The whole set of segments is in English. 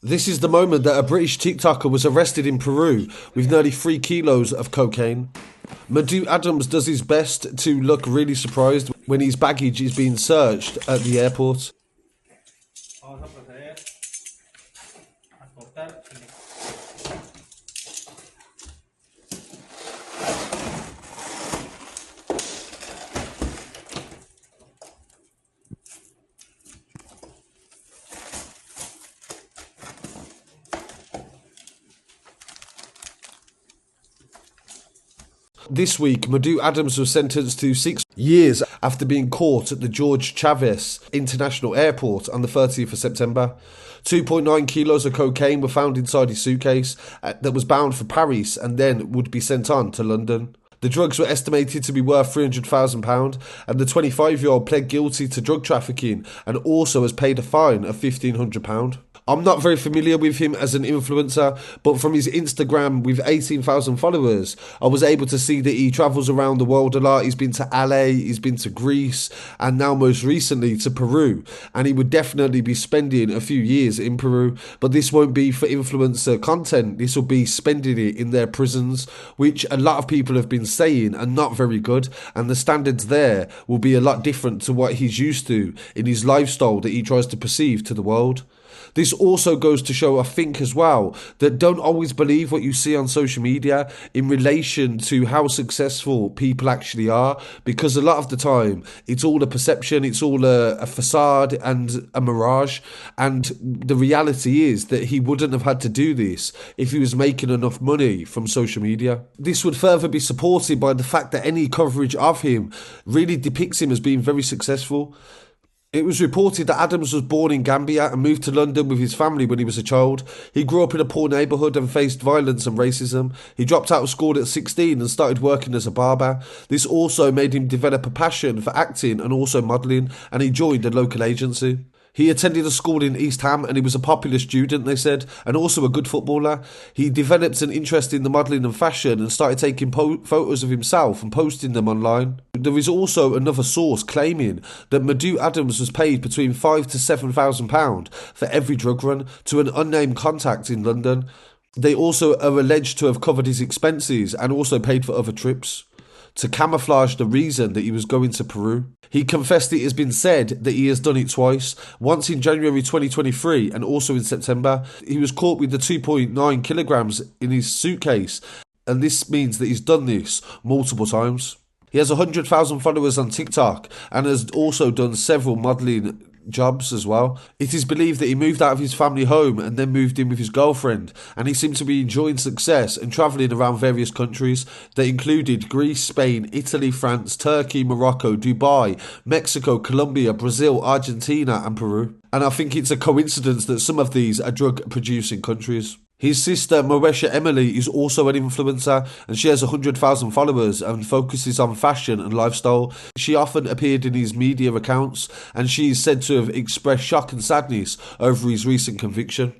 This is the moment that a British TikToker was arrested in Peru with nearly 3 kilos of cocaine. Modou Adams does his best to look really surprised when his baggage is being searched at the airport. This week, Modou Adams was sentenced to 6 years after being caught at the Jorge Chavez International Airport on the 30th of September. 2.9 kilos of cocaine were found inside his suitcase that was bound for Paris and then would be sent on to London. The drugs were estimated to be worth £300,000 and the 25-year-old pled guilty to drug trafficking and also has paid a fine of £1,500. I'm not very familiar with him as an influencer, but from his Instagram with 18,000 followers, I was able to see that he travels around the world a lot. He's been to LA, he's been to Greece, and now most recently to Peru. And he would definitely be spending a few years in Peru, but this won't be for influencer content. This will be spending it in their prisons, which a lot of people have been saying are not very good. And the standards there will be a lot different to what he's used to in his lifestyle that he tries to perceive to the world. This also goes to show, I think, as well, that don't always believe what you see on social media in relation to how successful people actually are, because a lot of the time it's all a perception, it's all a facade and a mirage, and the reality is that he wouldn't have had to do this if he was making enough money from social media. This would further be supported by the fact that any coverage of him really depicts him as being very successful. It was reported that Adams was born in Gambia and moved to London with his family when he was a child. He grew up in a poor neighbourhood and faced violence and racism. He dropped out of school at 16 and started working as a barber. This also made him develop a passion for acting and also modelling, and he joined a local agency. He attended a school in East Ham and he was a popular student, they said, and also a good footballer. He developed an interest in the modelling and fashion and started taking photos of himself and posting them online. There is also another source claiming that Modou Adams was paid between £5,000 to £7,000 for every drug run to an unnamed contact in London. They also are alleged to have covered his expenses and also paid for other trips to camouflage the reason that he was going to Peru. He confessed it has been said that he has done it twice, once in January 2023 and also in September. He was caught with the 2.9 kilograms in his suitcase, and this means that he's done this multiple times. He has 100,000 followers on TikTok and has also done several modelling jobs as well. It is believed that he moved out of his family home and then moved in with his girlfriend, and he seemed to be enjoying success and travelling around various countries that included Greece, Spain, Italy, France, Turkey, Morocco, Dubai, Mexico, Colombia, Brazil, Argentina and Peru. And I think it's a coincidence that some of these are drug producing countries. His sister, Moesha Emily, is also an influencer and she has 100,000 followers and focuses on fashion and lifestyle. She often appeared in his media accounts and she is said to have expressed shock and sadness over his recent conviction.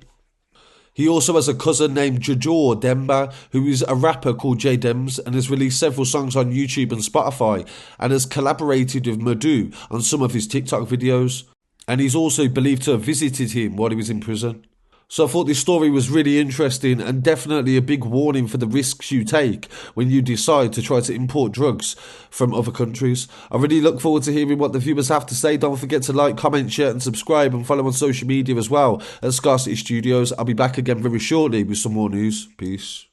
He also has a cousin named Jorge Demba, who is a rapper called J Dems and has released several songs on YouTube and Spotify and has collaborated with Modou on some of his TikTok videos. And he's also believed to have visited him while he was in prison. So I thought this story was really interesting and definitely a big warning for the risks you take when you decide to try to import drugs from other countries. I really look forward to hearing what the viewers have to say. Don't forget to like, comment, share and subscribe and follow on social media as well at Scarcity Studios. I'll be back again very shortly with some more news. Peace.